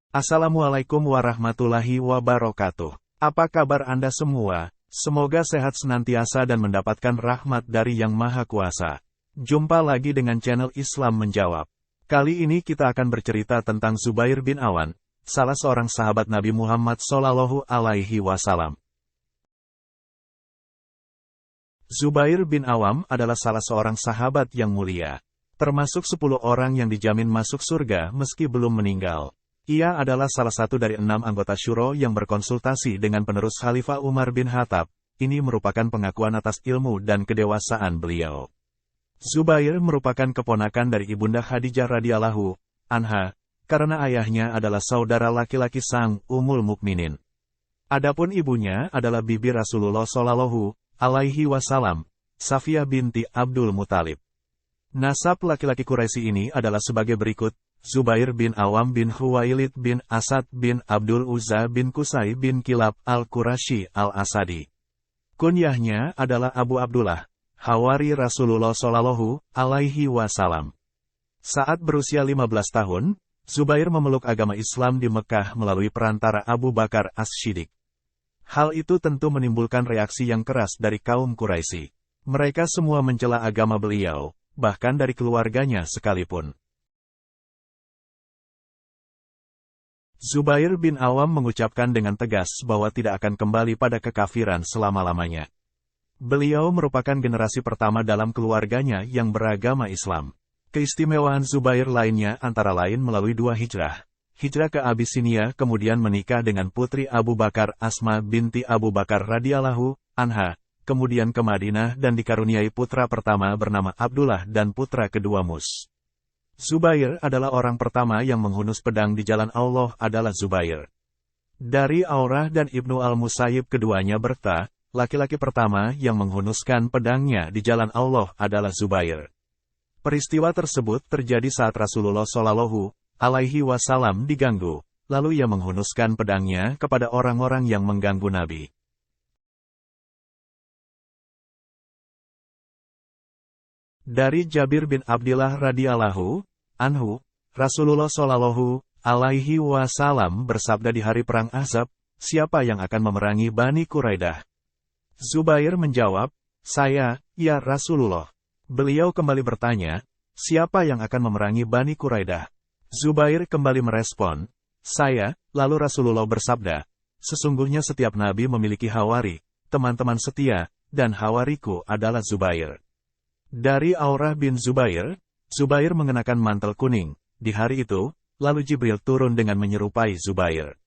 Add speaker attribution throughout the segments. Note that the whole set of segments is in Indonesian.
Speaker 1: Assalamualaikum warahmatullahi wabarakatuh. Apa kabar Anda semua? Semoga sehat senantiasa dan mendapatkan rahmat dari Yang Maha Kuasa. Jumpa lagi dengan channel Islam Menjawab. Kali ini kita akan bercerita tentang Zubair bin Awan, salah seorang sahabat Nabi Muhammad SAW. Zubair bin Awam adalah salah seorang sahabat yang mulia, termasuk 10 orang yang dijamin masuk surga meski belum meninggal. Ia adalah salah satu dari 6 anggota syuro yang berkonsultasi dengan penerus Khalifah Umar bin Khattab. Ini merupakan pengakuan atas ilmu dan kedewasaan beliau. Zubair merupakan keponakan dari Ibunda Khadijah radhiyallahu anha, karena ayahnya adalah saudara laki-laki sang Ummul Mukminin. Adapun ibunya adalah bibi Rasulullah Shallallahu alaihi wasallam, Safiyah binti Abdul Muthalib. Nasab laki-laki Quraisy ini adalah sebagai berikut: Zubair bin Awam bin Khuwailid bin Asad bin Abdul Uzza bin Qusay bin Kilab al-Qurashi al-Asadi. Kunyahnya adalah Abu Abdullah, Hawari Rasulullah Shallallahu alaihi wasallam. Saat berusia 15 tahun, Zubair memeluk agama Islam di Mekah melalui perantara Abu Bakar As-Siddiq. Hal itu tentu menimbulkan reaksi yang keras dari kaum Quraisy. Mereka semua mencela agama beliau, bahkan dari keluarganya sekalipun. Zubair bin Awam mengucapkan dengan tegas bahwa tidak akan kembali pada kekafiran selama-lamanya. Beliau merupakan generasi pertama dalam keluarganya yang beragama Islam. Keistimewaan Zubair lainnya antara lain melalui 2 hijrah. Hijrah ke Abisinia kemudian menikah dengan putri Abu Bakar Asma binti Abu Bakar radhiyallahu anha, kemudian ke Madinah dan dikaruniai putra pertama bernama Abdullah dan putra kedua Mus. Zubair adalah orang pertama yang menghunus pedang di jalan Allah adalah Zubair. Dari Aurah dan Ibnu al-Musayyib keduanya berkata, laki-laki pertama yang menghunuskan pedangnya di jalan Allah adalah Zubair. Peristiwa tersebut terjadi saat Rasulullah Shallallahu alaihi wasallam diganggu, lalu ia menghunuskan pedangnya kepada orang-orang yang mengganggu Nabi. Dari Jabir bin Abdillah radhiyallahu anhu, Rasulullah Shallallahu alaihi wasallam bersabda di hari perang Ahzab, siapa yang akan memerangi Bani Quraidah? Zubair menjawab, saya, ya Rasulullah. Beliau kembali bertanya, siapa yang akan memerangi Bani Quraidah? Zubair kembali merespon, saya. Lalu Rasulullah bersabda, sesungguhnya setiap nabi memiliki hawari, teman-teman setia, dan hawariku adalah Zubair. Dari Aurah bin Zubair, Zubair mengenakan mantel kuning. Di hari itu, lalu Jibril turun dengan menyerupai Zubair.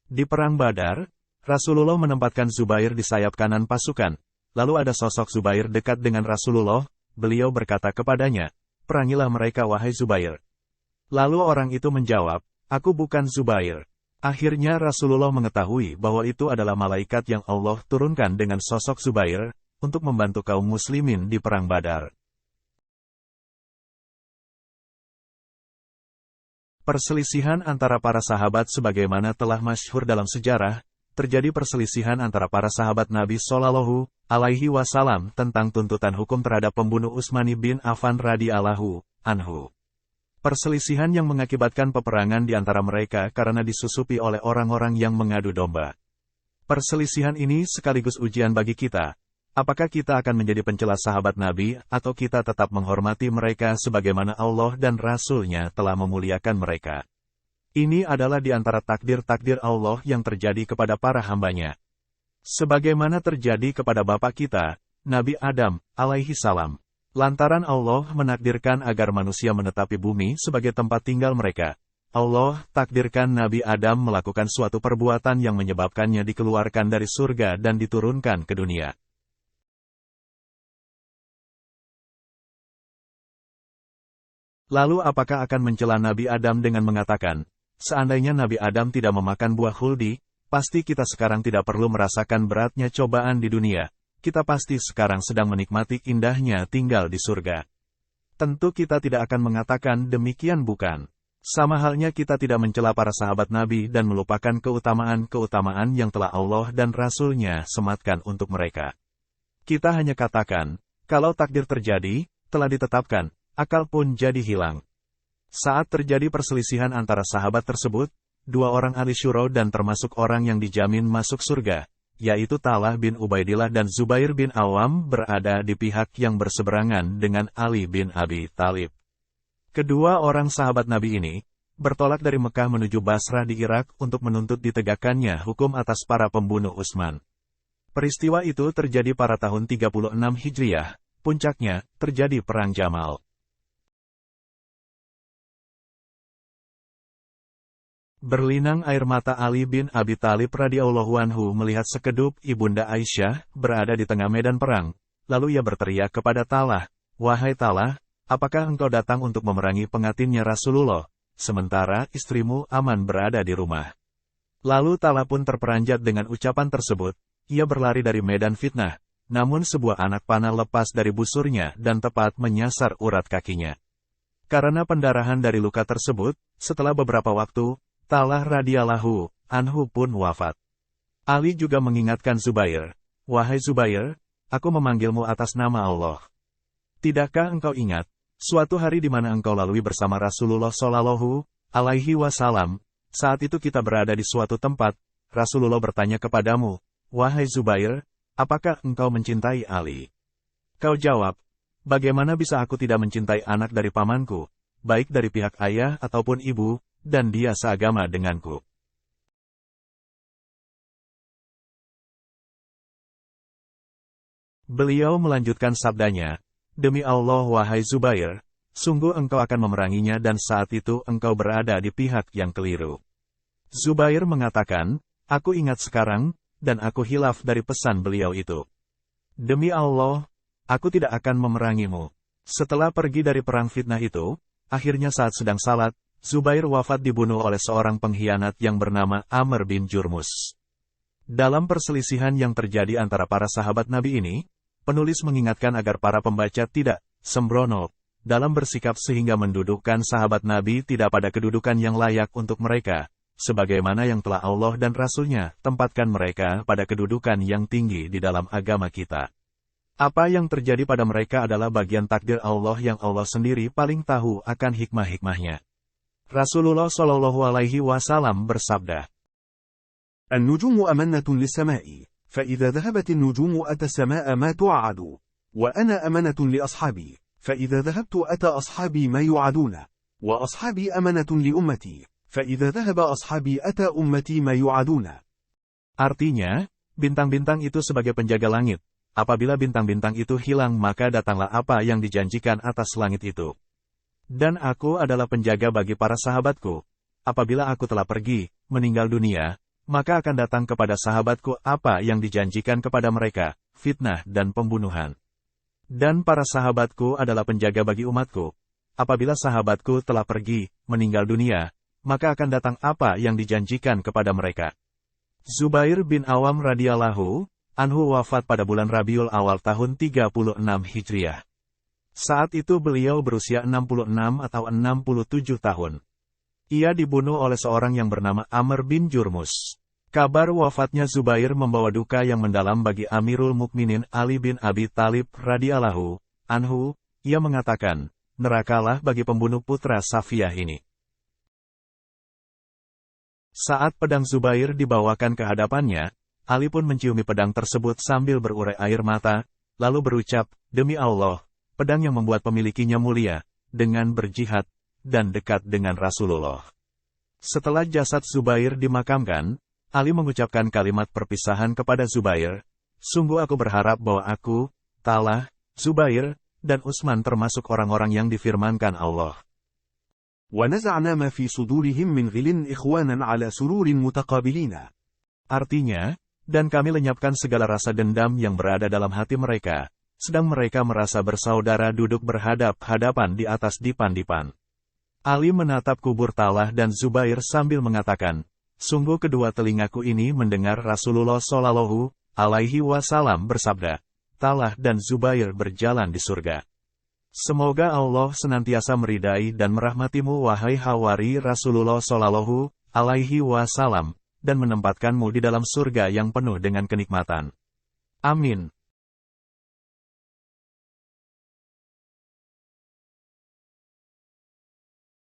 Speaker 1: Di perang Badar, Rasulullah menempatkan Zubair di sayap kanan pasukan. Lalu ada sosok Zubair dekat dengan Rasulullah, beliau berkata kepadanya, perangilah mereka wahai Zubair. Lalu orang itu menjawab, aku bukan Zubair. Akhirnya Rasulullah mengetahui bahwa itu adalah malaikat yang Allah turunkan dengan sosok Zubair, untuk membantu kaum muslimin di perang Badar. Perselisihan antara para sahabat sebagaimana telah masyhur dalam sejarah, terjadi perselisihan antara para sahabat Nabi Shallallahu alaihi wasallam tentang tuntutan hukum terhadap pembunuh Utsmani bin Affan radhiyallahu anhu. Perselisihan yang mengakibatkan peperangan di antara mereka karena disusupi oleh orang-orang yang mengadu domba. Perselisihan ini sekaligus ujian bagi kita. Apakah kita akan menjadi pencela sahabat Nabi, atau kita tetap menghormati mereka sebagaimana Allah dan Rasul-Nya telah memuliakan mereka? Ini adalah di antara takdir-takdir Allah yang terjadi kepada para hambanya. Sebagaimana terjadi kepada Bapa kita, Nabi Adam, alaihi salam. Lantaran Allah menakdirkan agar manusia menetapi bumi sebagai tempat tinggal mereka, Allah takdirkan Nabi Adam melakukan suatu perbuatan yang menyebabkannya dikeluarkan dari surga dan diturunkan ke dunia. Lalu apakah akan mencela Nabi Adam dengan mengatakan, seandainya Nabi Adam tidak memakan buah khuldi, pasti kita sekarang tidak perlu merasakan beratnya cobaan di dunia, kita pasti sekarang sedang menikmati indahnya tinggal di surga. Tentu kita tidak akan mengatakan demikian bukan. Sama halnya kita tidak mencela para sahabat Nabi dan melupakan keutamaan-keutamaan yang telah Allah dan Rasul-Nya sematkan untuk mereka. Kita hanya katakan, kalau takdir terjadi, telah ditetapkan, akal pun jadi hilang. Saat terjadi perselisihan antara sahabat tersebut, dua orang ahli syuro dan termasuk orang yang dijamin masuk surga, yaitu Talha bin Ubaidillah dan Zubair bin Awam berada di pihak yang berseberangan dengan Ali bin Abi Thalib. Kedua orang sahabat Nabi ini bertolak dari Mekah menuju Basrah di Irak untuk menuntut ditegakkannya hukum atas para pembunuh Utsman. Peristiwa itu terjadi pada tahun 36 Hijriah, puncaknya terjadi Perang Jamal. Berlinang air mata Ali bin Abi Thalib radhiyallahu anhu melihat sekedup ibunda Aisyah berada di tengah medan perang. Lalu ia berteriak kepada Talha, "Wahai Talha, apakah engkau datang untuk memerangi pengantinnya Rasulullah, sementara istrimu aman berada di rumah?" Lalu Talha pun terperanjat dengan ucapan tersebut. Ia berlari dari medan fitnah, namun sebuah anak panah lepas dari busurnya dan tepat menyasar urat kakinya. Karena pendarahan dari luka tersebut, setelah beberapa waktu, Talha radhiyallahu anhu pun wafat. Ali juga mengingatkan Zubair, "Wahai Zubair, aku memanggilmu atas nama Allah. Tidakkah engkau ingat, suatu hari di mana engkau lalui bersama Rasulullah Shallallahu Alaihi Wasallam, saat itu kita berada di suatu tempat, Rasulullah bertanya kepadamu, 'Wahai Zubair, apakah engkau mencintai Ali?' Kau jawab, 'Bagaimana bisa aku tidak mencintai anak dari pamanku, baik dari pihak ayah ataupun ibu, dan dia seagama denganku.'" Beliau melanjutkan sabdanya, "Demi Allah wahai Zubair, sungguh engkau akan memeranginya dan saat itu engkau berada di pihak yang keliru." Zubair mengatakan, "Aku ingat sekarang, dan aku hilaf dari pesan beliau itu. Demi Allah, aku tidak akan memerangimu." Setelah pergi dari perang fitnah itu, akhirnya saat sedang salat, Zubair wafat dibunuh oleh seorang pengkhianat yang bernama Amr bin Jurmus. Dalam perselisihan yang terjadi antara para sahabat Nabi ini, penulis mengingatkan agar para pembaca tidak sembrono dalam bersikap sehingga mendudukkan sahabat Nabi tidak pada kedudukan yang layak untuk mereka, sebagaimana yang telah Allah dan Rasul-Nya tempatkan mereka pada kedudukan yang tinggi di dalam agama kita. Apa yang terjadi pada mereka adalah bagian takdir Allah yang Allah sendiri paling tahu akan hikmah-hikmahnya. Rasulullah Shallallahu Alaihi Wasallam bersabda,
Speaker 2: "النجوم أمنة للسماء، فإذا ذهبت النجوم أتى السماء ما توعد، وأنا أمنة لأصحابي، فإذا ذهبت أتى أصحابي ما يوعدون، وأصحابي أمنة لأمتي، فإذا ذهب أصحابي أتى أمتي ما يوعدون."
Speaker 1: Artinya, bintang-bintang itu sebagai penjaga langit. Apabila bintang-bintang itu hilang maka datanglah apa yang dijanjikan atas langit itu. Dan aku adalah penjaga bagi para sahabatku. Apabila aku telah pergi, meninggal dunia, maka akan datang kepada sahabatku apa yang dijanjikan kepada mereka, fitnah dan pembunuhan. Dan para sahabatku adalah penjaga bagi umatku. Apabila sahabatku telah pergi, meninggal dunia, maka akan datang apa yang dijanjikan kepada mereka. Zubair bin Awam radhiyallahu anhu wafat pada bulan Rabiul Awal tahun 36 Hijriah. Saat itu beliau berusia 66 atau 67 tahun. Ia dibunuh oleh seorang yang bernama Amr bin Jurmus. Kabar wafatnya Zubair membawa duka yang mendalam bagi Amirul Mukminin Ali bin Abi Thalib radhiyallahu anhu. Ia mengatakan, "Nerakalah bagi pembunuh putra Safiyah ini." Saat pedang Zubair dibawakan ke hadapannya, Ali pun menciumi pedang tersebut sambil berurai air mata, lalu berucap, "Demi Allah, pedang yang membuat pemilikinya mulia, dengan berjihad, dan dekat dengan Rasulullah." Setelah jasad Zubair dimakamkan, Ali mengucapkan kalimat perpisahan kepada Zubair, "Sungguh aku berharap bahwa aku, Talha, Zubair, dan Utsman termasuk orang-orang yang difirmankan Allah."
Speaker 2: وَنَزَعْنَا مَا فِي صُدُورِهِمْ مِنْ غِلٍّ إِخْوَانًا عَلَى سُرُورٍ مُتَقَابِلِينَ.
Speaker 1: Artinya, dan kami lenyapkan segala rasa dendam yang berada dalam hati mereka, sedang mereka merasa bersaudara duduk berhadap-hadapan di atas dipan-dipan. Ali menatap kubur Talha dan Zubair sambil mengatakan, "Sungguh kedua telingaku ini mendengar Rasulullah Shallallahu Alaihi Wasallam bersabda, Talha dan Zubair berjalan di surga. Semoga Allah senantiasa meridai dan merahmatimu wahai hawari Rasulullah Shallallahu Alaihi Wasallam, dan menempatkanmu di dalam surga yang penuh dengan kenikmatan. Amin."